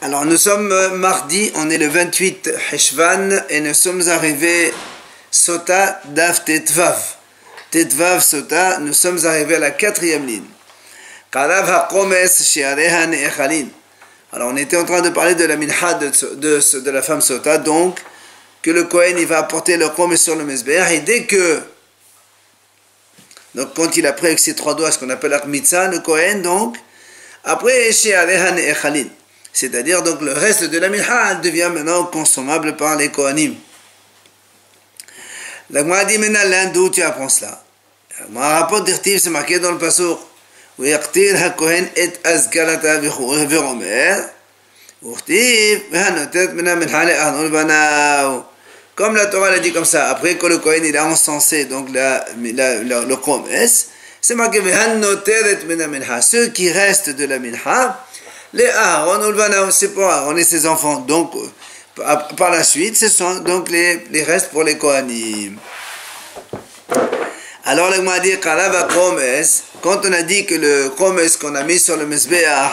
Alors nous sommes mardi, on est le 28 Heshvan et nous sommes arrivés Sota Daf Tetvav. Tetvav Sota, nous sommes arrivés à la 4e ligne. Kalav HaKomes Sheareha Ne'echalin. Alors on était en train de parler de la minha de la femme Sota, donc que le Kohen il va apporter le Komes sur le Mezbeach et dès que, donc quand il a pris avec ses 3 doigts ce qu'on appelle l'Akmitza, le Kohen donc, après Sheareha Ne'echalin. C'est-à-dire donc le reste de la minha devient maintenant consommable par les Kohanim. La Gemara dit maintenant l'un d'où tu apprends cela. Un rapport d'Irtiv c'est marqué dans le Passour. ويقتير هكوهن ات أزكالتا برومير وختيف وهنوتت منها من حالة أهل بناو. Comme la Torah l'a dit comme ça, après que le Kohen il a encensé donc le Chomes, c'est marqué v'hanotet mina minha, ceux qui restent de la minha, les Aaron ou le Banaou, c'est pour Aaron et ses enfants. Donc par la suite, ce sont donc les restes pour les Kohanim. Alors, le m'a dit, quand on a dit que le Chomes qu'on a mis sur le Mezbeach,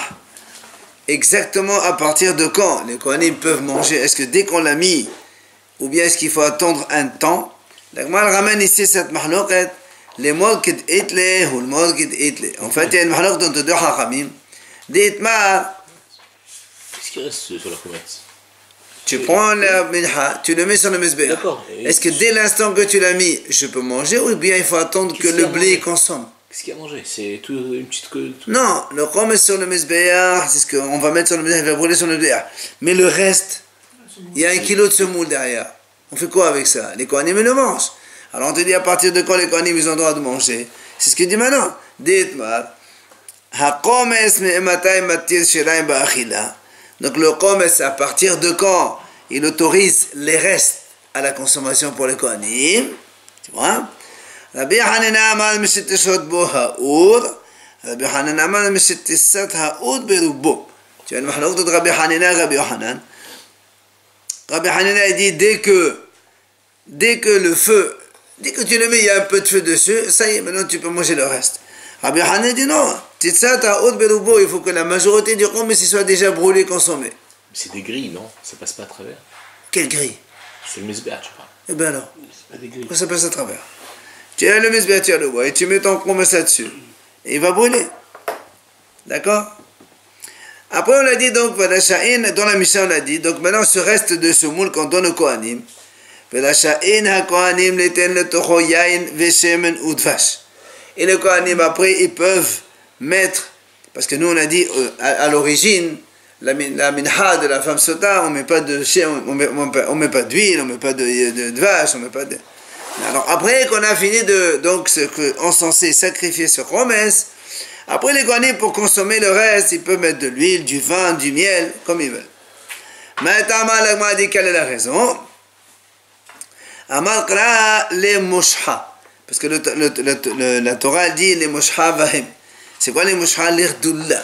exactement à partir de quand les Kohanim peuvent manger? Est-ce que dès qu'on l'a mis, ou bien est-ce qu'il faut attendre un temps? Le Gemara ramène ici cette mahlouqet, les molkid itle ou le molkid itle. En fait, il y a une mahlouqet entre deux hachamim. D'itmar. Qu'est-ce qui reste sur la comète? Tu prends la minha, tu le mets sur le Mezbeach. D'accord. Est-ce que dès l'instant que tu l'as mis, je peux manger ou bien il faut attendre que le blé consomme? Qu'est-ce qu'il y a à manger? C'est tout une petite queue. Non, le Chomes sur le Mezbeach, c'est ce qu'on va mettre sur le Mezbeach, il va brûler sur le Mezbeach. Mais le reste, il y a 1 kilo de semoule derrière. On fait quoi avec ça? Les Kohanim le mangent. Alors on te dit à partir de quand les Kohanim ils ont le droit de manger? C'est ce qu'il dit maintenant. Dites-moi. Donc le Chomes, à partir de quand il autorise les restes à la consommation pour les Kohanim? Tu vois? Rabbi Hanina amal mishetishot bo ha'ur, Rabbi Hanina amal mishetisat ha'ur berubo. Tu as une mahlouk de Rabbi Hanina et Rabbi Yohanan. Rabbi Hanina dit dès que le feu, dès que tu le mets, il y a un peu de feu dessus, ça y est, maintenant tu peux manger le reste. Rabbi Hanina dit non, titsat ha'ur berubo, il faut que la majorité du Chomes soit déjà brûlé, consommé. C'est des grilles, non? Ça passe pas à travers. Quelle grille? C'est le Mezbeach, tu parles. Eh bien alors, c'est pas des grilles. pourquoi ça passe à travers? Tu as le Mezbeach, tu as le bois, et tu mets ton Chomes là-dessus. Et il va brûler. D'accord? Après on a dit donc, dans la Mishnah on a dit, donc maintenant ce reste de ce moule qu'on donne au Kohanim, et les Kohanim après ils peuvent mettre, parce que nous on a dit à l'origine, la minha de la femme Sota, on ne met pas de chien, on met pas d'huile, on ne met pas de vache, on ne met pas de... Alors après qu'on a fini de donc encenser, sacrifier ce Chomes, après les Kohanim pour consommer le reste, ils peuvent mettre de l'huile, du vin, du miel, comme ils veulent. Maintenant, l'Agma a dit quelle est la raison. Amal Kra les Mosha. Parce que la Torah dit les Mosha Vahim. C'est quoi les Mosha? L'Irdullah.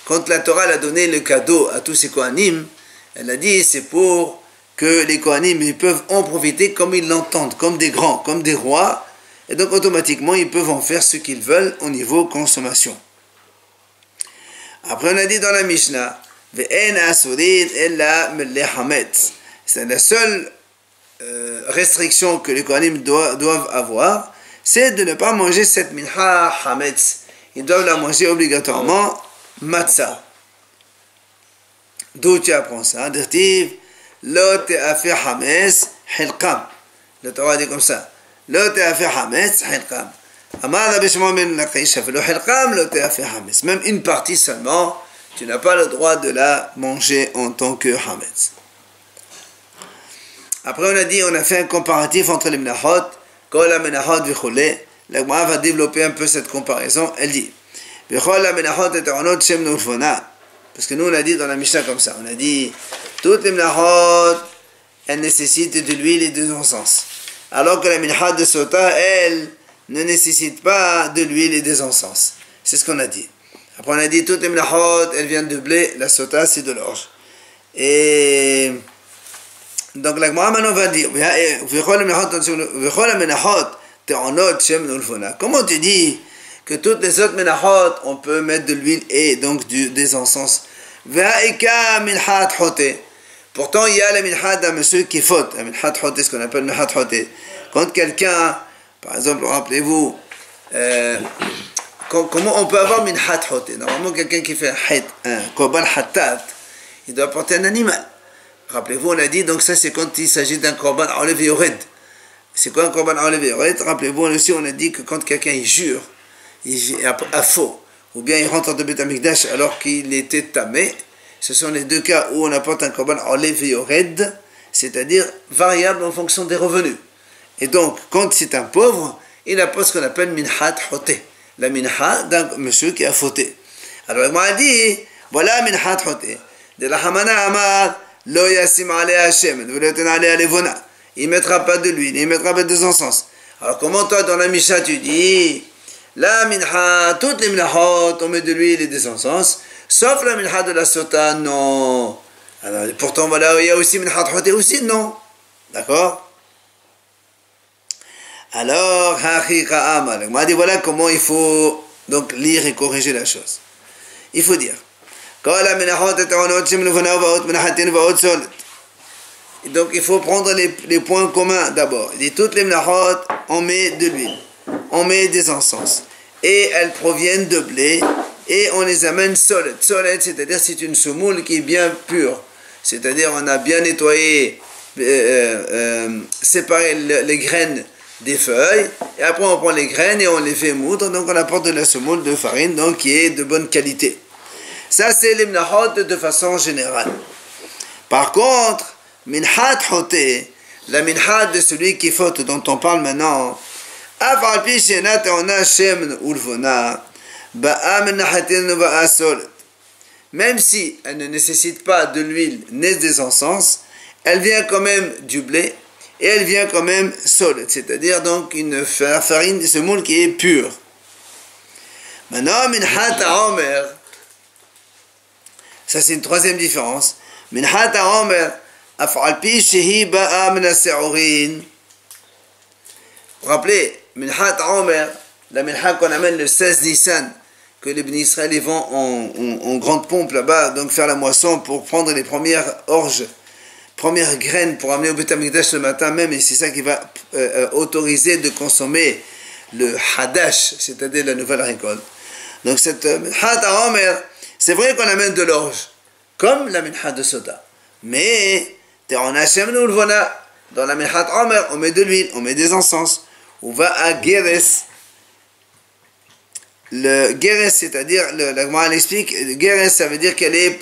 Quand la Torah a donné le cadeau à tous ces Kohanim, elle a dit c'est pour que les Kohanim ils peuvent en profiter comme ils l'entendent, comme des grands, comme des rois, et donc automatiquement ils peuvent en faire ce qu'ils veulent au niveau consommation. Après on a dit dans la Mishnah, c'est la seule restriction que les Kohanim doivent avoir, c'est de ne pas manger cette minha hametz. Ils doivent la manger obligatoirement matzah. D'où tu apprends ça? Dirtiv, lo te'afi hametz hilqam. Le Torah dit comme ça. Lo te'afi hametz hilqam. Amar Rabbi Shimon ben Lakish, lo hilqam, lo te'afi hametz. Même une partie seulement, tu n'as pas le droit de la manger en tant que hametz. Après on a fait un comparatif entre les menachot, kol ha-menachot v'chole. La Gemara va développer un peu cette comparaison. Elle dit, v'chol ha-menachot et ta'onot shem nurfona. Parce que nous on a dit dans la Mishnah comme ça, on a dit, toutes les menachot, elles nécessitent de l'huile et de l'encens. Alors que la minha de Sota, elle, ne nécessite pas de l'huile et des encens. C'est ce qu'on a dit. Après on a dit, toutes les menachot, elles viennent de blé, la Sota c'est de l'orge. Et... donc la Gemara maintenant va dire, comment tu dis que toutes les autres menachot, on peut mettre de l'huile et donc des encens? Ve'aika minhat hoté. Pourtant, il y a la minhat d'un monsieur qui faute. La minhat hoté, ce qu'on appelle minhat hoté. Quand quelqu'un, par exemple, rappelez-vous, comment on peut avoir minhat hoté? Normalement, quelqu'un qui fait un korban hatat, il doit porter un animal. Rappelez-vous, on a dit, donc ça c'est quand il s'agit d'un korban olev yored. C'est quoi un korban olev yored? Rappelez-vous aussi, on a dit que quand quelqu'un il jure à faux, ou bien il rentre dans le Beth Amikdash alors qu'il était tamé, ce sont les deux cas où on apporte un korban olev yored, c'est-à-dire variable en fonction des revenus. Et donc, quand c'est un pauvre, il apporte ce qu'on appelle minhat hoté, la minha d'un monsieur qui a fauté. Alors, il m'a dit, voilà minhat hoté. De la hamana amar, lo yasim alea shemen, veloten alea levona. Il ne mettra pas de l'huile, il ne mettra pas de encens. Alors, comment toi, dans la Misha, tu dis, la minha, toutes les minahot, on met de l'huile et des encens, sauf la minha de la sota, non. Alors, pourtant, voilà, il y a aussi minhat hoté aussi, non. D'accord? Alors, on m'a dit voilà comment il faut donc lire et corriger la chose. Il faut dire donc il faut prendre les points communs d'abord. Il dit toutes les menachot, on met de l'huile, on met des encens, et elles proviennent de blé, et on les amène solides. Solide, c'est-à-dire c'est une semoule qui est bien pure, c'est-à-dire on a bien nettoyé, séparé les graines des feuilles, et après on prend les graines et on les fait moudre, donc on apporte de la semoule de farine, donc qui est de bonne qualité. Ça c'est les minahot de façon générale. Par contre, minhat hoté, la minhat de celui qui faute dont on parle maintenant, même si elle ne nécessite pas de l'huile ni des encens, elle vient quand même du blé, et elle vient quand même solide, c'est-à-dire donc une farine de semoule qui est pure. Maintenant, minhat ha'omer, ça c'est une troisième différence. Minhat ha'omer, af'alpi shehi ba'a min as-se'urin. Rappelez, minhat ha'omer, la minha qu'on amène le 16 Nissan, que les Bnei Israël ils vont en grande pompe là-bas, donc faire la moisson pour prendre les premières orges, première graine pour amener au Beth Amikdash le matin même, et c'est ça qui va autoriser de consommer le hadash, c'est-à-dire la nouvelle récolte. Donc cette minhat ha'omer, c'est vrai qu'on amène de l'orge, comme la minha de sota, mais dans la minhat ha'omer, on met de l'huile, on met des encens, on va à geres. Le geres, c'est-à-dire, la Gemara explique, geres, ça veut dire qu'elle est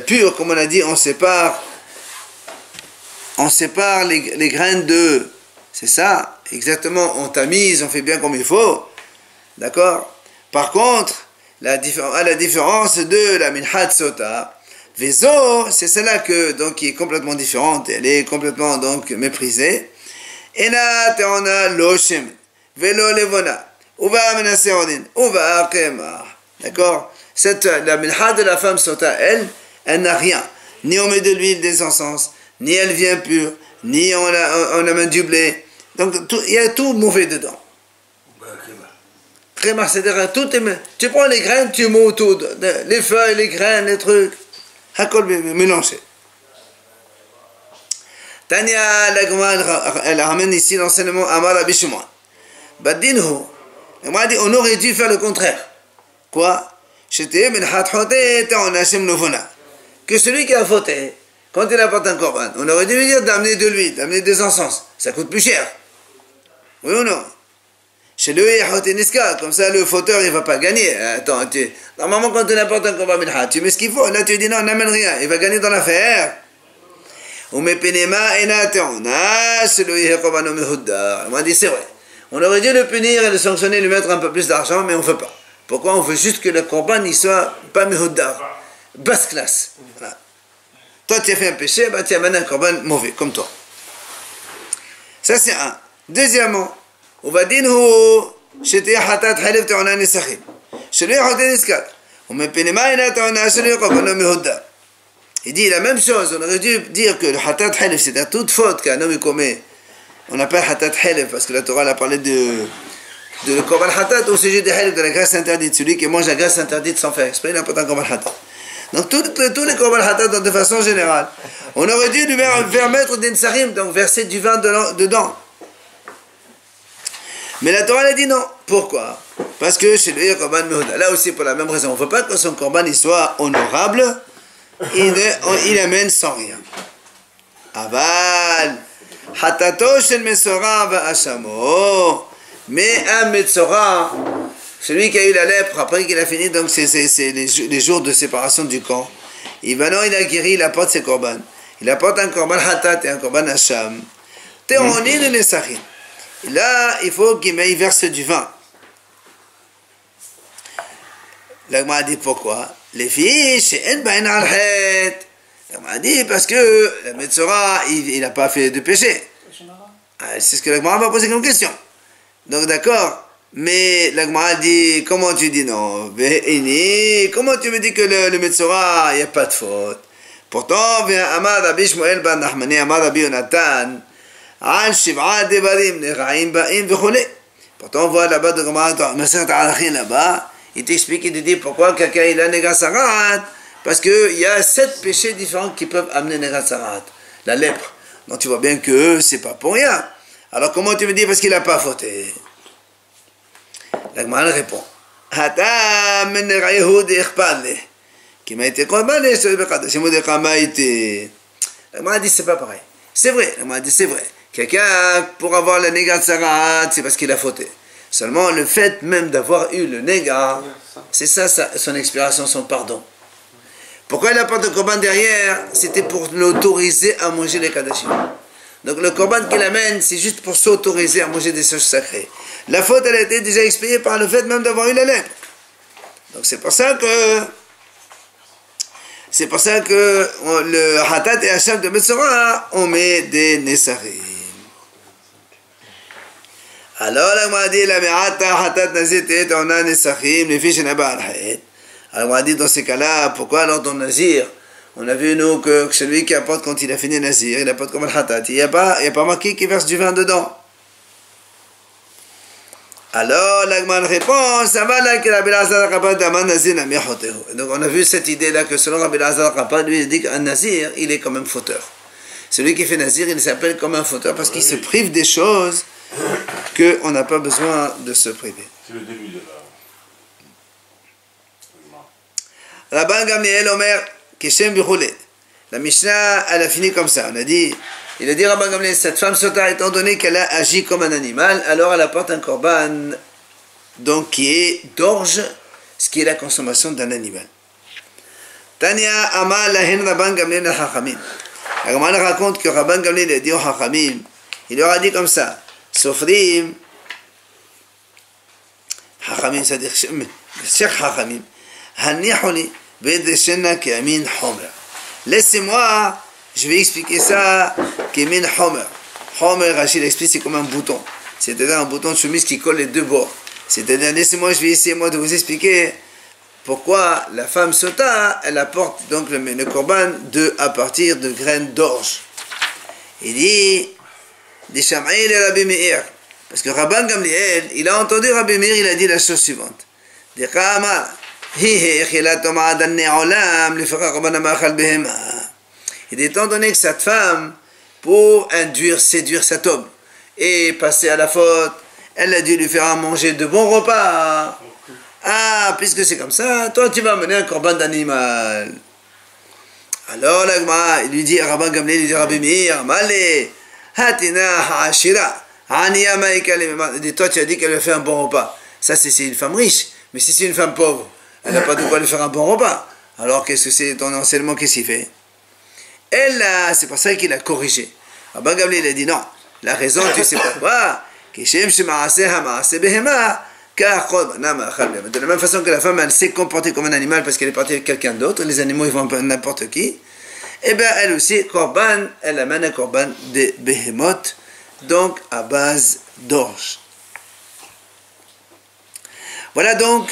pure, comme on a dit, on sépare les graines de, c'est ça, exactement, on tamise, on fait bien comme il faut, d'accord? Par contre, à la différence de la minhat sota, vezo, c'est celle-là qui est complètement différente, elle est complètement donc méprisée. Ena teona loshem, velo levona, uva menaseodin, uva akema, d'accord? La minhat de la femme sota, elle n'a rien, ni on met de l'huile, des encens, ni elle vient pure, ni on amène du blé. Donc il y a tout mauvais dedans. Créma, c'est-à-dire tu prends les graines, tu mets tout, les feuilles, les graines, les trucs, hakol mélangé. Tania, la Gemara, elle ramène ici l'enseignement Amar Rabbi Shimon. Badinhu, la Gemara dit on aurait dû faire le contraire. Quoi? J'étais minhat hoté, on Hashem novona. Que celui qui a fauté, quand il apporte un korban, on aurait dû lui dire d'amener de l'huile, d'amener des encens. Ça coûte plus cher. Oui ou non? Chez lui, comme ça le fauteur il ne va pas gagner. Attends, normalement quand tu apportes un korban minha, tu mets ce qu'il faut. Là tu dis non, on n'amène rien. Il va gagner dans l'affaire. On dit c'est vrai. On aurait dû le punir et le sanctionner, lui mettre un peu plus d'argent, mais on ne veut pas. Pourquoi? On veut juste que le korban ne soit pas mihuddar, basse classe. Voilà. Toi, tu as fait un péché, bah, tu amènes un korban mauvais, comme toi. Ça, c'est un. Deuxièmement, on va dire, j'étais hatat halif ta'ona nisachim. Celui hatat niskat. On me pénéma et ta'ona celui korban mihuddar. Il dit la même chose. On aurait dû dire que le hatat halif, c'est à toute faute qu'un homme commet. On appelle hatat halif parce que la Torah a parlé de korban hatat au sujet des halif, de la graisse interdite. Celui qui mange la graisse interdite sans faire exprès, il n'a pas un korban hatat. Donc tous les korban hatat de façon générale. On aurait dû lui faire mettre des nsarim, donc verser du vin dedans. Mais la Torah elle a dit non. Pourquoi? Parce que chez lui, korban mehuda. Là aussi pour la même raison. On ne veut pas que son korban il soit honorable. Il amène sans rien. Aval. Hatato shel mesora va ashamo. Mais un metzora, celui qui a eu la lèpre, après qu'il a fini, donc c'est les jours de séparation du camp. Il a guéri, il apporte ses korban. Il apporte un korban hatat et un korban hacham. Théronin et nesachim. Là, il faut qu'il verse du vin. L'agma a dit pourquoi? Les filles, chez En Bain al-Het. L'agma a dit parce que le Metzora, il n'a pas fait de péché. C'est ce que l'agma va poser comme question. Donc d'accord, mais l'agma a dit, comment tu dis non? Comment tu me dis que le Metzora, il n'y a pas de faute? Pourtant, vient Amad Rabbi Shmuel ben Nachmani, Amad Rabbi Yonatan. Pourtant, on voit là-bas, là-bas, il t'explique, il te dit pourquoi quelqu'un il a Negat Sarat. Parce qu'il y a 7 péchés différents qui peuvent amener Negat Sarat. La lèpre. Donc tu vois bien que c'est pas pour rien. Alors comment tu me dis parce qu'il n'a pas fauté? La Gemara répond. Qui m'a été condamné, la Gemara dit c'est pas pareil. C'est vrai, la Gemara dit c'est vrai. Quelqu'un, pour avoir le Negat Sarat, c'est parce qu'il a fauté. Seulement le fait même d'avoir eu le Negat, c'est ça son expiration, son pardon. Pourquoi il apporte le korban derrière? C'était pour l'autoriser à manger les kadashim. Donc le korban qu'il amène, c'est juste pour s'autoriser à manger des choses sacrées. La faute, elle a été déjà expiée par le fait même d'avoir eu la lèpre. Donc c'est pour ça que le hatat et hacham de Metzora, on met des nesarim. Alors, la m'a dit, la me'ata hatat nazir te'et ona nesachim, les fiches n'aba al-haït. Alors, on m'a dit, dans ces cas-là, pourquoi alors dans nazir? On a vu, nous, que celui qui apporte quand il a fini nazir, il apporte comme un hatat. Il n'y a pas marqué qu'il verse du vin dedans. Alors, l'agman répond, ça va là que Rabbi Elazar Rapad d'aman nazir n'a miachotehu. Donc, on a vu cette idée-là que selon Rabbi Elazar Rapad, lui, il dit qu'un nazir, il est quand même fauteur. Celui qui fait nazir, il s'appelle comme un fauteur parce qu'il se prive des choses qu'on n'a pas besoin de se priver. C'est le début de la... Rabban Gamliel Omer, Keshem Bichoulé. La Mishnah, elle a fini comme ça. Il a dit Rabban Gamliel, cette femme sota, étant donné qu'elle a agi comme un animal, alors elle apporte un korban, donc qui est d'orge, ce qui est la consommation d'un animal. Tanya Amal Lahen Rabban Gamliel al-Hachamim. La Gemara raconte que Rabban Gamliel a dit au Hachamim, il leur a dit comme ça. Sofrim, Hachamim, c'est-à-dire Cheikh Hachamim, Haniholi, Bedeshena Kemin Homer. Laissez-moi, je vais expliquer ça, Kemin Homer. Homer, Rachid explique, c'est comme un bouton. C'est-à-dire un bouton de chemise qui colle les deux bords. C'est-à-dire, laissez-moi, je vais essayer moi de vous expliquer pourquoi la femme sota, elle apporte donc le korban à partir de graines d'orge. Il dit, des Sham'il et Rabbi Meir. Parce que Rabban Gamliel, il a entendu Rabbi Meir, il a dit la chose suivante. Il dit, étant donné que cette femme, pour séduire cet homme, et passer à la faute, elle a dû lui faire à manger de bons repas. Ah, puisque c'est comme ça, toi tu vas mener un korban d'animal. Alors, l'agma, il lui dit, Rabban Gamliel, il dit, Rabbi Meir, Malé, Hatina Hashira, Aniya Maïkalem. Il dit, toi tu as dit qu'elle lui a fait un bon repas. Ça, c'est une femme riche. Mais si c'est une femme pauvre, elle n'a pas de quoi lui faire un bon repas. Alors, qu'est-ce que c'est ton enseignement, qu'est-ce qu'il fait? Elle, c'est pour ça qu'il a corrigé. Rabban Gamliel, il a dit, non, la raison, tu sais pourquoi? De la même façon que la femme, elle s'est comportée comme un animal parce qu'elle est partie avec quelqu'un d'autre, les animaux ils vont n'importe qui, et bien elle aussi, korban, elle amène un korban de behemoth, donc à base d'orge. Voilà donc,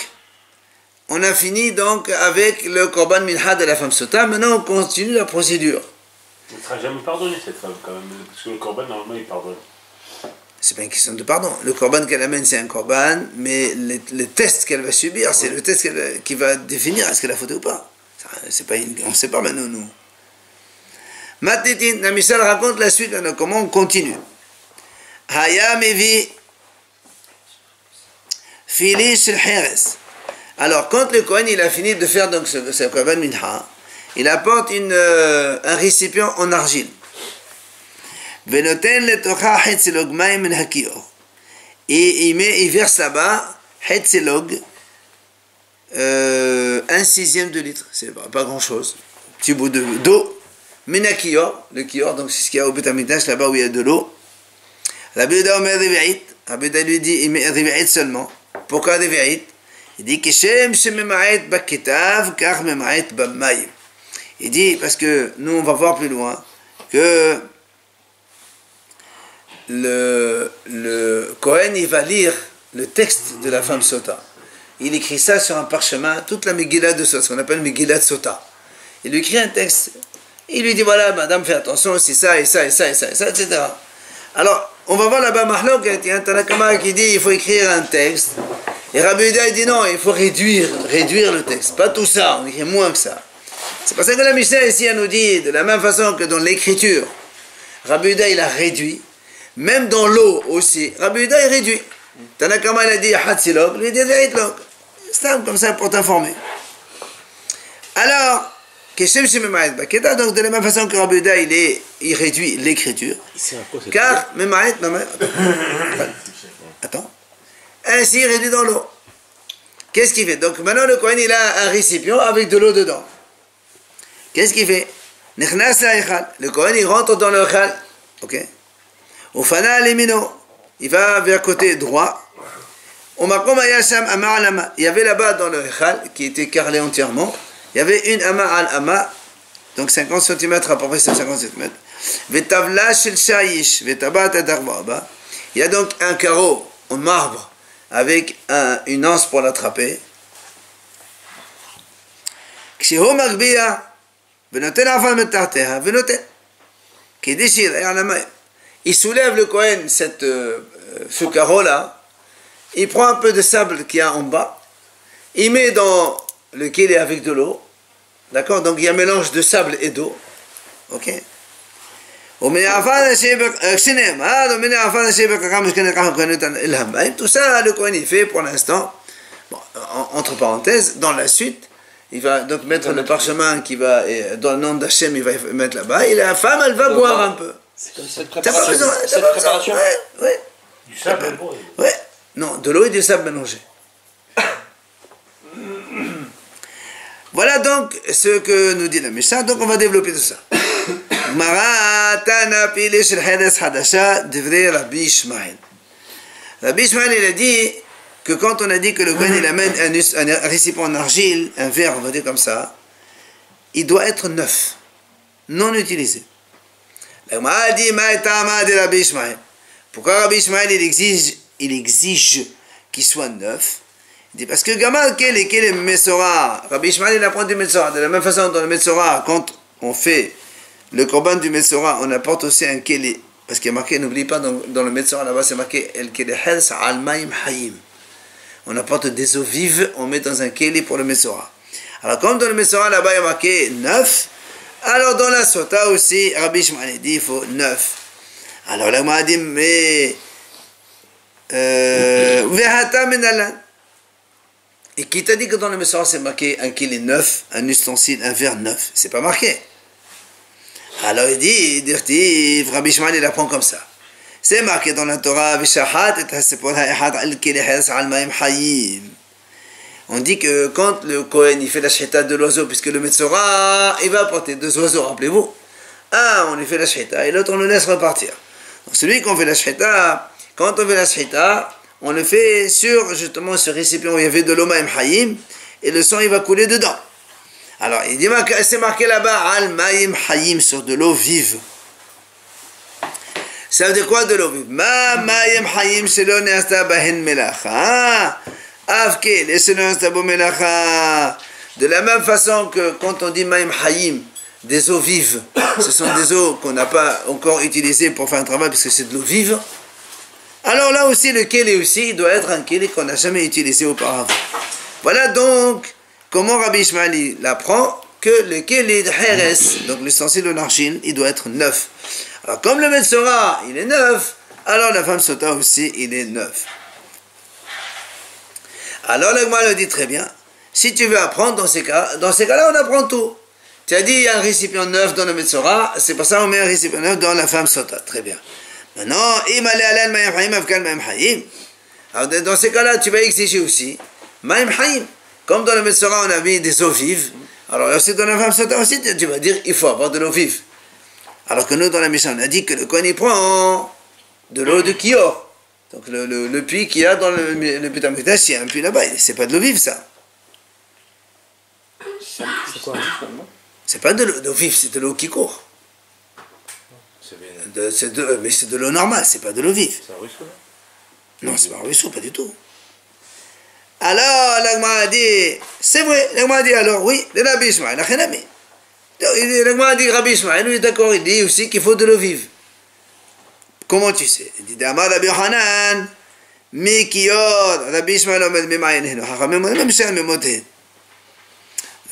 on a fini donc avec le korban minha de la femme sota. Maintenant on continue la procédure. Elle ne sera jamais pardonnée cette femme quand même, parce que le korban normalement il pardonne. C'est pas une question de pardon. Le korban qu'elle amène, c'est un korban, mais le test qu'elle va subir, c'est le test qui va définir est-ce qu'elle a fauté ou pas. On ne sait pas maintenant, nous. Matitin, la Mishnah raconte la suite, comment on continue. Haya mevi fili shel heres. Alors, quand le Kohen il a fini de faire donc ce Korban Mincha, il apporte un récipient en argile. Venoten letocha hetzelog maim min hakior. Et il verse là-bas hetzelog, 1/6 de litre. C'est pas grand-chose. Petit bout d'eau. Min hakior, le kior, donc c'est ce qu'il y a au Beit HaMikdash, là-bas où il y a de l'eau. Rabbi Yehuda omer revi'it. Rabbi Yehuda lui dit, il met revi'it seulement. Pourquoi revi'it? Il dit, Kishem shemema'et baketav, kar mema'et b'mayim. Il dit, parce que nous, on va voir plus loin, que le Kohen, il va lire le texte de la femme Sota. Il écrit ça sur un parchemin, toute la Megillah de Sota, ce qu'on appelle Megillah de Sota. Il lui écrit un texte. Il lui dit, voilà, madame, fais attention, c'est ça, et ça, et ça, et ça, et ça, etc. Alors, on va voir là-bas, Mahlok, il y a un Tanakama qui dit, il faut écrire un texte. Et Rabbi Yehuda, il dit, non, il faut réduire le texte. Pas tout ça, on écrit moins que ça. C'est pour ça que la Mishnah ici, elle nous dit, de la même façon que dans l'écriture, Rabbi Yehuda, il a réduit. Même dans l'eau aussi, Rabbi Yehuda, il réduit. Tanakama, il a dit, Hatzilog, lui, il dit, Ve'itlog. C'est comme ça pour t'informer. Alors, donc de la même façon que Rabbi Yehuda, il réduit l'écriture. Car, attends. Ainsi, il réduit dans l'eau. Qu'est-ce qu'il fait? Donc maintenant, le Kohen, il a un récipient avec de l'eau dedans. Qu'est-ce qu'il fait? Le Kohen, il rentre dans le Echal. Ok? Il va vers le côté droit. Il y avait là-bas dans le Echal, qui était carrelé entièrement, il y avait une ama al-ama, donc 50 cm à peu près, c'est 50 cm. Il y a donc un carreau en marbre avec une anse pour l'attraper. Il soulève le Kohen ce carreau-là, il prend un peu de sable qu'il y a en bas, il met dans le kélé avec de l'eau, d'accord? Donc il y a un mélange de sable et d'eau, ok? Tout ça, le Kohen il fait pour l'instant, bon, entre parenthèses, dans la suite, il va donc mettre le parchemin qui va, dans le nom d'Hachem, il va mettre là-bas, et la femme, elle va boire un peu. C'est comme cette préparation. Ouais. Du sable, ouais. Non, de l'eau et du sable mélangés. Voilà donc ce que nous dit la Mishnah. Donc on va développer tout ça. Rabbi Ishmael, il a dit que quand on a dit que le Kohen il amène un récipient en argile, un verre, on va dire comme ça, il doit être neuf, non utilisé. La Gemara a dit, pourquoi Rabbi Ishmael il exige qu'il soit neuf? Il dit parce que Gamal quel est le Metzora? Rabbi Ishmael il apprend du Metzora. De la même façon dans le Metzora, quand on fait le korban du Metzora, on apporte aussi un keli. Parce qu'il y a marqué, n'oublie pas, dans le Metzora là-bas c'est marqué El keli hels al maim hayim. On apporte des eaux vives, on met dans un keli pour le Metzora. Alors comme dans le Metzora là-bas il y a marqué 9, alors dans la Sota aussi, Rabbi Ishmael dit il faut 9. Alors là, on m'a dit, mais Vehata Menalan. Et qui t'a dit que dans le Metzora c'est marqué un kili 9, un ustensile, un verre 9? C'est pas marqué. Alors il dit, Rabbi Ishmael il apprend comme ça. C'est marqué dans la Torah, on dit que quand le Kohen il fait la shechita de l'oiseau, puisque le Metzora il va apporter 2 oiseaux, rappelez-vous. Un, on lui fait la shechita et l'autre on le laisse repartir. Donc celui qu'on fait la shechita, quand on fait la shechita, on le fait sur justement ce récipient où il y avait de l'eau maim hayim et le sang il va couler dedans. Alors il dit, c'est marqué là-bas al maim hayim, sur de l'eau vive. Ça veut dire quoi de l'eau vive? Ma maim hayim shelo ne'asta bahen melacha avke shelo ne'asta bo melacha. De la même façon que quand on dit maim hayim, des eaux vives, ce sont des eaux qu'on n'a pas encore utilisées pour faire un travail parce que c'est de l'eau vive. Alors là aussi, le keli aussi, il doit être un keli qu'on n'a jamais utilisé auparavant. Voilà donc comment Rabbi Ishmael l'apprend que le keli de Heres, donc l'ustensile en argile, il doit être neuf. Alors comme le Metzora, il est neuf, alors la femme sota aussi, il est neuf. Alors le Gemara le dit très bien, si tu veux apprendre dans ces cas-là, on apprend tout. Tu as dit, il y a un récipient neuf dans le Metzora, c'est pour ça qu'on met un récipient neuf dans la femme sota. Très bien. Maintenant, alors dans ces cas-là, tu vas exiger aussi, Maïm Haïm. Comme dans le Metzora, on a mis des eaux vives, alors aussi dans la femme sota aussi, tu vas dire, il faut avoir de l'eau vive. Alors que nous, dans la Mishnah, on a dit que le Kohen, il prend de l'eau de Kior. Donc le puits qu'il y a dans le Beit HaMikdash, il y a un puits là-bas, c'est pas de l'eau vive, ça. C'est quoi finalement? C'est pas de l'eau vive, c'est de l'eau qui court. Mais c'est de l'eau normale, c'est pas de l'eau vive. C'est un ruisseau, non, c'est pas un ruisseau, pas du tout. Alors, l'Agma a dit, c'est vrai, l'Agma a dit alors, oui, le Rabbi Ishmael, l'Agma a dit, Rabbi Ishmael, lui est d'accord, il dit aussi qu'il faut de l'eau vive. Comment tu sais? Il dit, Damar Rabbi Yohanan, Mikiyod, Rabbi Ishmael, Omed Mimayen, même c'est un mémoté.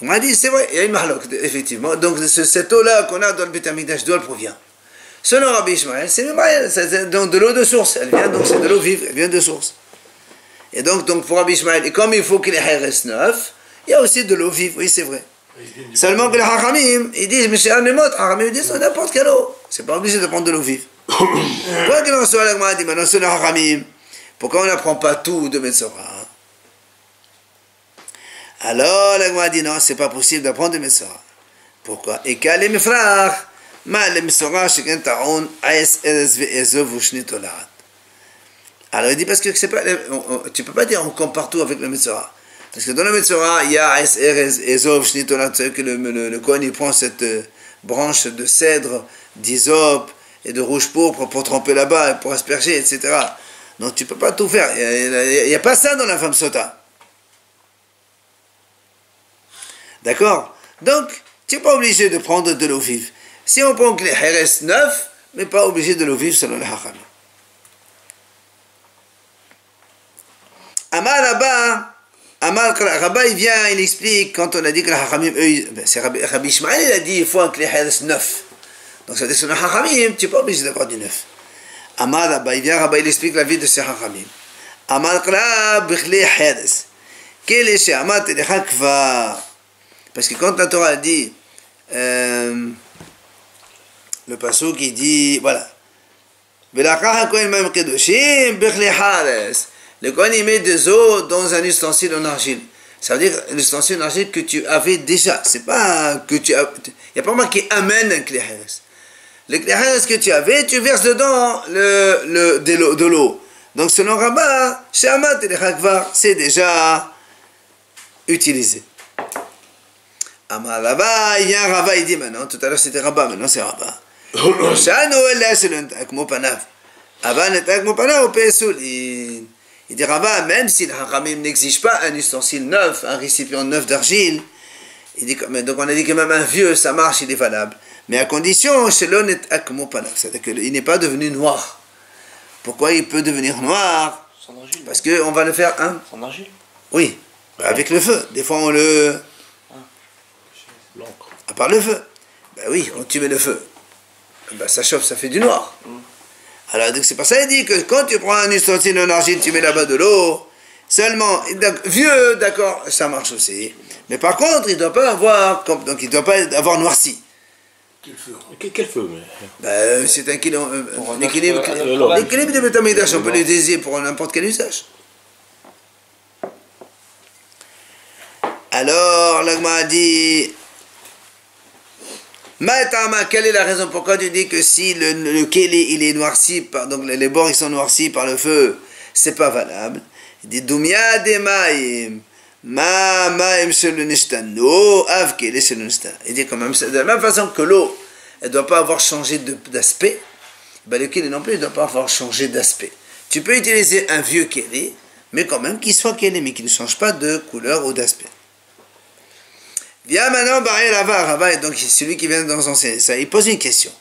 On m'a dit, c'est vrai, il y a une mahlok, effectivement. Donc, cette eau-là qu'on a dans le Beit HaMikdash, d'où elle provient? Selon Rabbi Ishmael, c'est donc de l'eau de source. Elle vient, donc c'est de l'eau vive, elle vient de source. Et donc pour Rabbi Ishmael, et comme il faut qu'il ait Heres neuf, il y a aussi de l'eau vive, oui, c'est vrai. Seulement que les Hachamim, ils disent, mais c'est un émot, Hachamim, ils disent, n'importe quelle eau. C'est pas obligé de prendre de l'eau vive. Quoi qu'il en soit, l'Agma dit, maintenant, selon Hachamim, pourquoi on n'apprend pas tout de Metzora? Alors, l'Agma dit, non, c'est pas possible d'apprendre de Metzora. Pourquoi? Et qu'à les Mefrach, alors il dit parce que c'est pas, tu peux pas dire on compte partout avec le Metzora. Parce que dans le Metzora, il y a Ezov, Shnitolat, que le Kohen il prend cette branche de cèdre, d'hysope et de rouge pourpre pour tremper là-bas, pour asperger, etc. Donc tu peux pas tout faire. Il n'y a pas ça dans la femme sota. D'accord? Donc, tu n'es pas obligé de prendre de l'eau vive. Si on prend que les Heres neufs, mais pas obligé de l'eau vive selon les Hachamim. Rabba, il vient, il explique, quand on a dit que les Hachamim, c'est Rabbi Ishmael, il a dit, il faut un clé Heres neuf. Donc ça veut dire selon les Hachamim, tu n'es pas obligé d'avoir du neuf. Rabba, il vient, Rabba, il explique la vie de ces Hachamim. Parce que quand la Torah dit, le pasuk qui dit, voilà, le Kohen il met des eaux dans un ustensile en argile. Ça veut dire un ustensile en argile que tu avais déjà. C'est pas que tu as. Il n'y a pas moi qui amène un Kleheres. Le Kleheres que tu avais, tu verses dedans de l'eau. Donc selon Rabba, Shamat et le Chakvar, c'est déjà utilisé. Rabba, il y a un Rabba, il dit maintenant, tout à l'heure c'était Rabba, maintenant c'est Rabba. Il dit Rabba, même si le Hachamim n'exige pas un ustensile neuf, un récipient neuf d'argile, il dit, donc on a dit que même un vieux, ça marche, il est valable. Mais à condition, c'est-à-dire qu'il n'est pas devenu noir. Pourquoi il peut devenir noir? Parce qu'on va le faire en argile? Oui, avec le feu. Des fois on le... L'encre. À part le feu. Ben oui, quand tu mets le feu, ben ça chauffe, ça fait du noir. Alors donc c'est pour ça qu'il dit que quand tu prends un ustensile en argile, tu mets là-bas de l'eau, seulement, vieux, d'accord, ça marche aussi. Mais par contre, il ne doit pas avoir, donc il doit pas avoir noirci. Quel feu? Quel feu? Ben, c'est un équilibre de Beit HaMikdash, on peut l'utiliser pour n'importe quel usage. Alors, l'Agma a dit, quelle est la raison pourquoi tu dis que si le keli il est noirci, donc les bords ils sont noircis par le feu, c'est pas valable. Il dit Dumya de maim, maim shel nishtano, av keli shel nishtano. Il dit quand même, de la même façon que l'eau, elle ne doit pas avoir changé d'aspect, ben le keli non plus ne doit pas avoir changé d'aspect. Tu peux utiliser un vieux keli, mais quand même qu'il soit keli, mais qu'il ne change pas de couleur ou d'aspect. Viens maintenant, Rabba, donc c'est celui qui vient dans enseigner ça, il pose une question.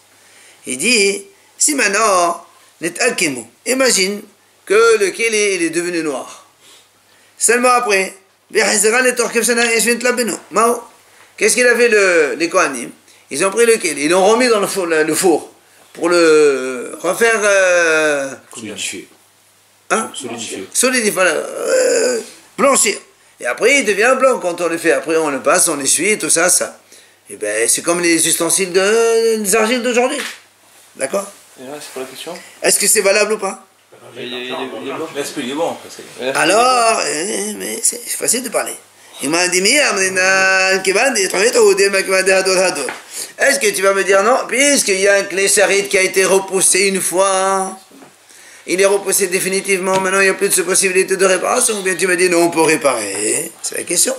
Il dit, si maintenant, imagine que le keli il est devenu noir. Seulement après, qu'est-ce Qu'est-ce qu'il a fait les Kohanim? Ils ont pris le keli, ils l'ont remis dans le four pour le refaire Solidifié. hein? Solidifié. Voilà, blanchir. Et après, il devient blanc quand on le fait. Après, on le passe, on essuie, tout ça, ça. Et ben, c'est comme les ustensiles des argiles d'aujourd'hui. D'accord? Et là, c'est pas la question. Est-ce que c'est valable ou pas? Il est bon. Est-ce qu'il est bon? Alors, mais c'est facile de parler. Il m'a dit, est-ce que tu vas me dire non? Puisqu'il y a un clé charite qui a été repoussé une fois, il est repoussé définitivement, maintenant il n'y a plus de possibilité de réparation, ou bien tu me dis non, on peut réparer. C'est la question.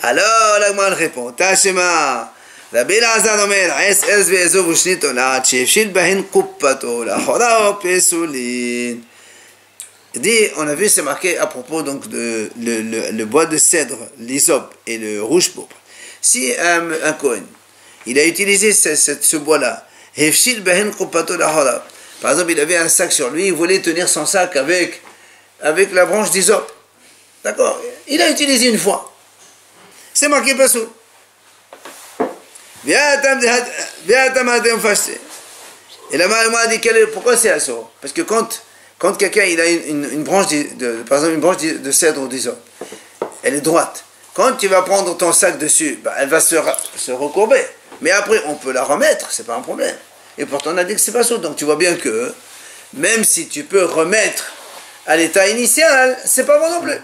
Alors, la Gemara répond, Tashema, Rabbi Elazar omer, es ve'ezov ushnit onat, shefshil bahin kuppato, lachora pesulin. Il dit, on a vu, c'est marqué à propos donc de le bois de cèdre, l'hysope et le rouge pourpre. Si un Kohen, il a utilisé ce bois-là, hefshil bahin kuppato, lachora. Par exemple, il avait un sac sur lui, il voulait tenir son sac avec la branche d'hysope. D'accord? Il a utilisé une fois. C'est marqué pas sous. Et la m'a dit pourquoi c'est assourd? Parce que quand quelqu'un il a une branche par exemple une branche de cèdre ou d'hysope, elle est droite. Quand tu vas prendre ton sac dessus, bah, elle va se recourber. Mais après on peut la remettre, c'est pas un problème. Et pourtant on a dit que c'est pas assourd. Donc tu vois bien que même si tu peux remettre à l'état initial, c'est pas bon non plus.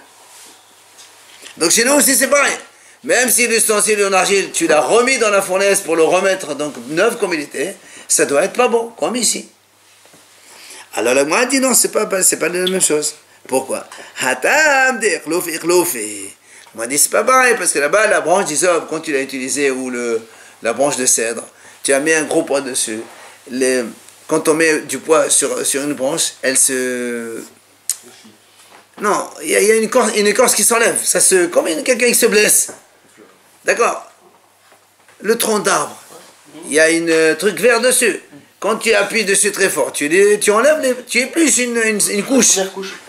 Donc chez nous aussi c'est pareil. Même si l'ustensile en argile, tu l'as remis dans la fournaise pour le remettre donc neuf comme il était, ça doit être pas bon, comme ici. Alors la Gemara dit non, c'est pas la même chose. Pourquoi? Hatam de ikloufi. On m'a dit c'est pas pareil, parce que là-bas, la branche d'hysope, quand tu l'as utilisée, ou la branche de cèdre, tu as mis un gros poids dessus. Quand on met du poids sur une branche, elle se... Non, il y a une écorce qui s'enlève. Comme quelqu'un qui se blesse. D'accord? Le tronc d'arbre, il y a un truc vert dessus. Quand tu appuies dessus très fort, tu enlèves, tu épluches une couche.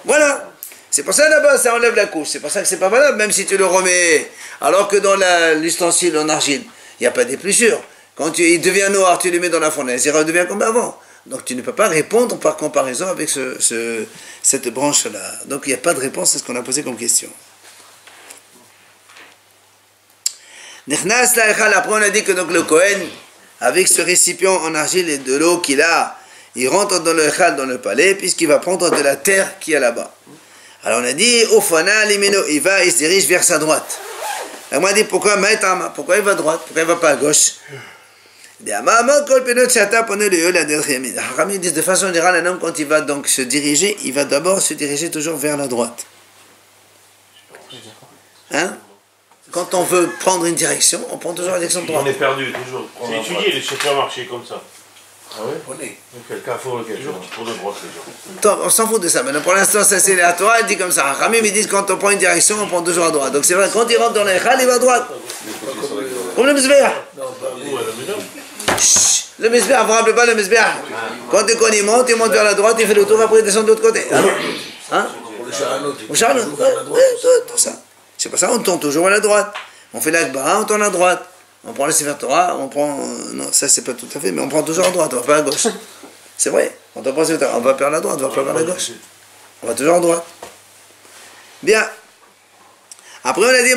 Voilà. C'est pour ça là-bas, ça enlève la couche. C'est pour ça que c'est pas valable, même si tu le remets. Alors que dans l'ustensile en argile, il n'y a pas d'épluchure. Quand il devient noir, tu le mets dans la fournaise, il redevient comme avant. Donc tu ne peux pas répondre par comparaison avec cette branche-là. Donc il n'y a pas de réponse à ce qu'on a posé comme question. Après on a dit que donc le Kohen, avec ce récipient en argile et de l'eau qu'il a, il rentre dans le Echal, dans le palais, puisqu'il va prendre de la terre qui est là-bas. Alors on a dit, Ofana limeno, il se dirige vers sa droite. Alors on a dit, pourquoi il va à droite? Pourquoi il ne va pas à gauche? Les Haramim disent de façon générale, un homme quand il va donc se diriger, il va d'abord se diriger toujours vers la droite. Hein? Quand on veut prendre une direction, on prend toujours la direction droite. On est perdu, toujours. C'est étudié les supermarchés comme ça. Ah ouais? On est. Quel carrefour, toujours tour de droite les gens. Top, on s'en fout de ça. Mais pour l'instant, ça c'est la Torah, elle dit comme ça. Ramim, ils disent quand on prend une direction, on prend toujours à droite. Donc c'est vrai, quand il rentre dans l'Echal, il va à droite. Comme le Mizbeach. Le Mizbeach, vous ne vous rappelez pas le Mizbeach? Quand il monte vers la droite, il fait le tour, après il descend de l'autre côté. Hein? Au Charlot. Tout ça. C'est pour ça qu'on tourne toujours à la droite. On fait l'Akbara, on tourne à droite. On prend le Sefer Torah, on prend... Non, ça c'est pas tout à fait, mais on prend toujours à droite, on va pas à gauche. C'est vrai. Quand on prend le Sefer Torah, on va vers la droite, on va pas vers la gauche. On va toujours à droite. Bien. Après on a dit,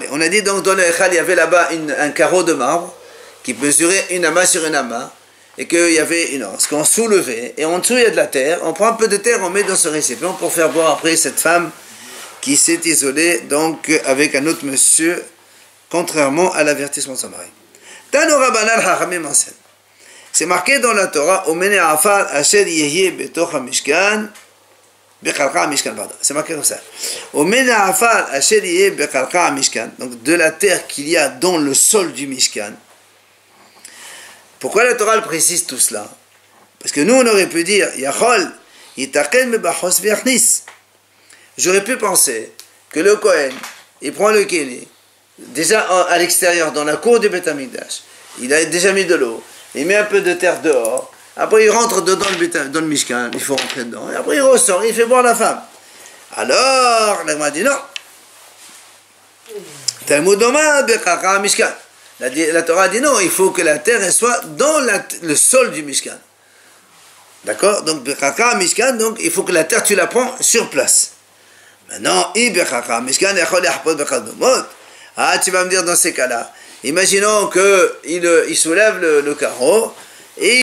on a dit donc dans le Echal, il y avait là-bas un carreau de marbre qui mesurait une amas sur une amas, et qu'il y avait une anse qu'on soulevait, et en dessous il y a de la terre. On prend un peu de terre, on met dans ce récipient pour faire boire après cette femme qui s'est isolée donc avec un autre monsieur, contrairement à l'avertissement de son mari. Tanora Banal Hachamim enseigne. C'est marqué dans la Torah, Omene Afar Asher Yehye Betoch HaMishkan, Bechalcha HaMishkan, pardon. C'est marqué comme ça. Omene Afar Asher Yehye Bechalcha HaMishkan, donc de la terre qu'il y a dans le sol du Mishkan. Pourquoi la Torah précise tout cela? Parce que nous on aurait pu dire, Yachol, Yitaken Mebachos Viachnis. J'aurais pu penser que le Kohen, il prend le Kéli, déjà à l'extérieur, dans la cour du Beth Amikdash, il a déjà mis de l'eau, il met un peu de terre dehors, après il rentre dedans dans le Mishkan, il faut rentrer dedans, et après il ressort, il fait boire la femme. Alors, la Gemara dit non, Talmud Omar Bechachar Mishkan. La Torah dit non, il faut que la terre elle soit dans le sol du Mishkan. D'accord? Donc Bechachar Mishkan, donc il faut que la terre tu la prends sur place. Maintenant, Bechachar Mishkan, tu vas me dire dans ces cas-là, imaginons qu'il soulève le carreau et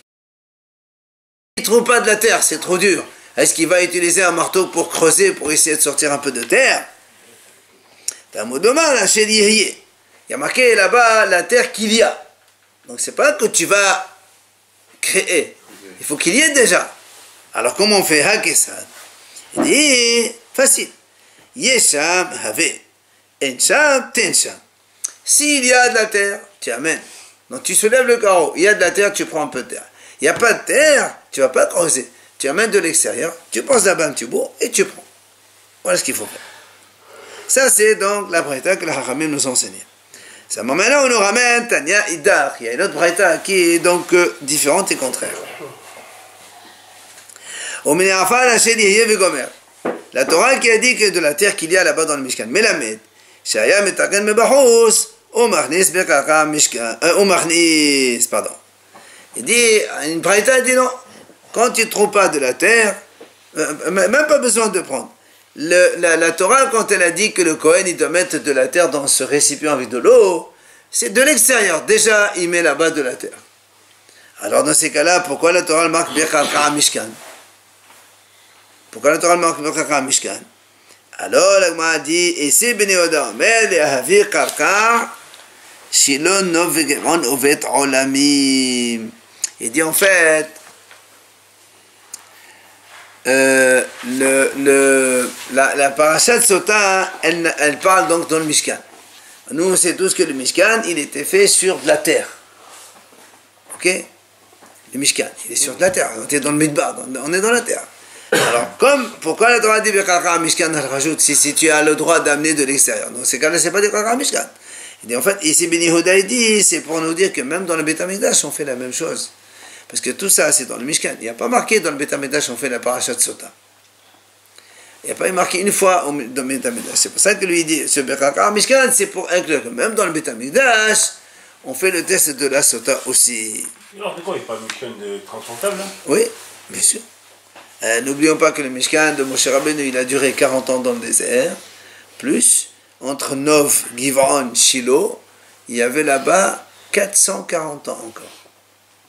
il ne trouve pas de la terre, c'est trop dur. Est-ce qu'il va utiliser un marteau pour creuser, pour essayer de sortir un peu de terre? Il y a marqué là-bas la terre qu'il y a. Donc c'est pas que tu vas créer. Il faut qu'il y ait déjà. Alors comment on fait Hakesad? Il dit, facile. Yesham have. Ensham tensham. S'il y a de la terre, tu amènes. Donc tu soulèves le carreau, il y a de la terre, tu prends un peu de terre. Il n'y a pas de terre, tu ne vas pas creuser. Tu amènes de l'extérieur, tu poses là-bas un tubo et tu prends. Voilà ce qu'il faut faire. Ça, c'est donc la braïta que les Hachamim nous enseignent. Ça, maintenant, on nous ramène Tanya Idar. Il y a une autre braïta qui est donc différente et contraire. La Torah qui a dit que de la terre qu'il y a là-bas dans le Mishkan, Melamed, Shaya Metaken Mebachos, Omachnis Bekaka Mishkan, Omachnis, pardon. Il dit, une braïta dit non. Quand tu ne trouves pas de la terre, même pas besoin de prendre. La Torah, quand elle a dit que le Kohen, il doit mettre de la terre dans ce récipient avec de l'eau, c'est de l'extérieur. Déjà, il met là-bas de la terre. Alors, dans ces cas-là, pourquoi la Torah marque Bekaka Mishkan? Pourquoi la Torah marque Bekaka Mishkan? Alors, la Gemara dit, et c'est Bnei Yehuda, mais les Havir Karka, Shilon Novegeron Ovet Olamim. Il dit en fait, la parasha de Sota, elle parle donc dans le Mishkan. Nous, on sait tous que le Mishkan, il était fait sur de la terre. Ok? Le Mishkan, il est sur de la terre. On est dans le Midbar, on est dans la terre. Alors, pourquoi la Torah dit Bekaka Mishkan, elle rajoute si tu as le droit d'amener de l'extérieur? Donc, ces cas-là, c'est pas des Bekaka Mishkan. Il dit, en fait, ici, Bnei Yehuda dit, c'est pour nous dire que même dans le Beit HaMikdash, on fait la même chose. Parce que tout ça, c'est dans le Mishkan. Il n'y a pas marqué dans le Beit HaMikdash, on fait la parasha de Sota. Il n'y a pas marqué une fois dans le Beit HaMikdash. C'est pour ça que lui dit, ce Bekaka Mishkan, c'est pour inclure que même dans le Beit HaMikdash, on fait le test de la Sota aussi. Alors, c'est quoi, il n'y a pas de Mishkan transportable, hein? Oui, bien sûr. N'oublions pas que le Mishkan de Moshe Rabbeinu, il a duré 40 ans dans le désert, plus, entre Nov, Giv'on, Shiloh, il y avait là-bas 440 ans encore.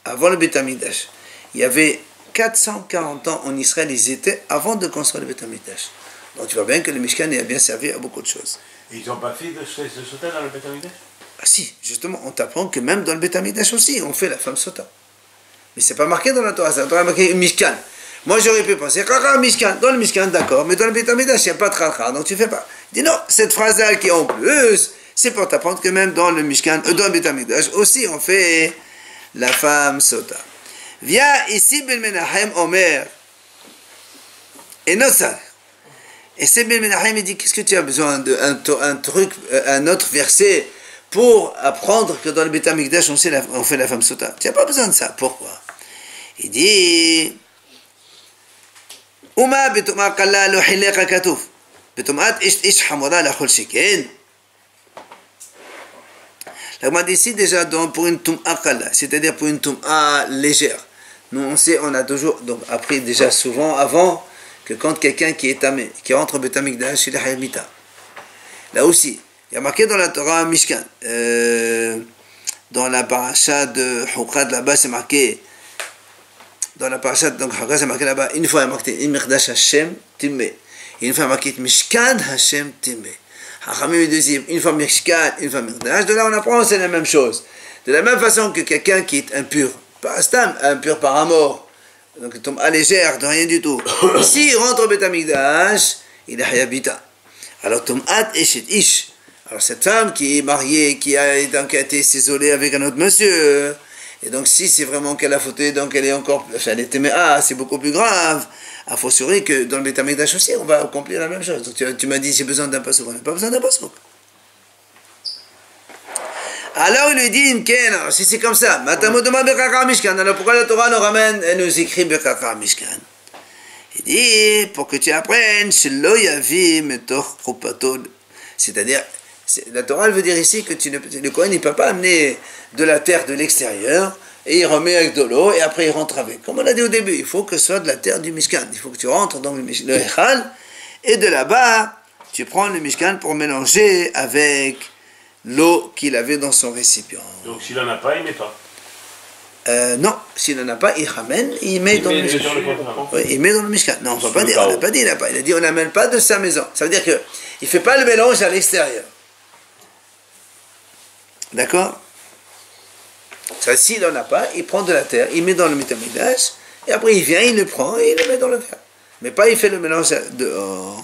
Avant le Beit HaMikdash. Il y avait 440 ans en Israël, ils étaient avant de construire le Beit HaMikdash. Donc tu vois bien que le Mishkan a bien servi à beaucoup de choses. Et ils n'ont pas fait de Sota dans le Beit HaMikdash? Ah si, justement, on t'apprend que même dans le Beit HaMikdash aussi, on fait la femme Sota. Mais c'est pas marqué dans la Torah, c'est marqué Mishkan. Moi j'aurais pu penser, Kaka Mishkan, dans le Mishkan d'accord, mais dans le Beit HaMikdash, il n'y a pas de Kaka, donc tu fais pas. Il dit non, cette phrase-là qui est en plus, c'est pour t'apprendre que même dans le Mishkan, dans le Beit HaMikdash aussi, on fait la femme Sota. Via ici Ben Menahem Omer, et Nosar. Et c'est Ben Menahem, il dit, qu'est-ce que tu as besoin un autre verset pour apprendre que dans le Beit HaMikdash, on fait la femme Sota. Tu n'as pas besoin de ça. Pourquoi? Il dit, Uma betum'a kalla lo hileka katuf. Betum'at ish hamora la chol sheken. La Gemara dit ici déjà pour une tum'a kalla, c'est-à-dire pour une tum'a légère. Nous on a toujours donc appris déjà souvent avant que quand quelqu'un qui est tamé, qui rentre au Beit HaMikdash, il est hayabita. Là aussi, il y a marqué dans la Torah Mishkan, dans la paracha de Hukad là-bas, c'est marqué. Dans la parasha, donc, c'est marqué là-bas, une fois il y a marqué Imechdash Hashem Timé. Une fois il y a marqué Mishkan Hashem Timé. Hachamim deuxième, une fois Mishkan, une fois Mechdash. De là on apprend, c'est la même chose. De la même façon que quelqu'un qui est impur, pas stam, impur par amour, donc il tombe à légère, de rien du tout. S'il rentre au Beit HaMikdash, il est hayabita. Alors Tom'at Eshet Ish. Alors cette femme qui est mariée, qui a été isolée avec un autre monsieur. Et donc, si c'est vraiment qu'elle a fauté, donc elle est encore, elle est téméa, c'est beaucoup plus grave. Il faut assurer que dans le Beit HaMikdash aussi, on va accomplir la même chose. Donc, tu m'as dit, j'ai besoin d'un passouk. On n'a pas besoin d'un passouk. Alors, il lui dit, Mken, alors si c'est comme ça, Matamodoma Bekaka Mishkan, alors pourquoi la Torah nous ramène, elle nous écrit Bekaka Mishkan? Il dit, pour que tu apprennes, Shelo Yavi Metoch Krupato, c'est-à-dire, La Torah elle veut dire ici que le Kohen ne peut pas amener de la terre de l'extérieur et il remet avec de l'eau et après il rentre avec. Comme on l'a dit au début, il faut que ce soit de la terre du Mishkan. Il faut que tu rentres dans le Echal et de là-bas, tu prends le Mishkan pour mélanger avec l'eau qu'il avait dans son récipient. Donc s'il n'en a pas, il ne met pas. Non, s'il n'en a pas, il ramène, il met dans le Mishkan. Oui, il met dans le Mishkan. Non, on va pas dire, on n'a pas dit, il n'a pas. Il a dit, on n'amène pas de sa maison. Ça veut dire qu'il ne fait pas le mélange à l'extérieur. D'accord? S'il n'en a pas, il prend de la terre, il met dans le Métamidage, et après il vient, il le prend et il le met dans le verre. Mais pas il fait le mélange dehors.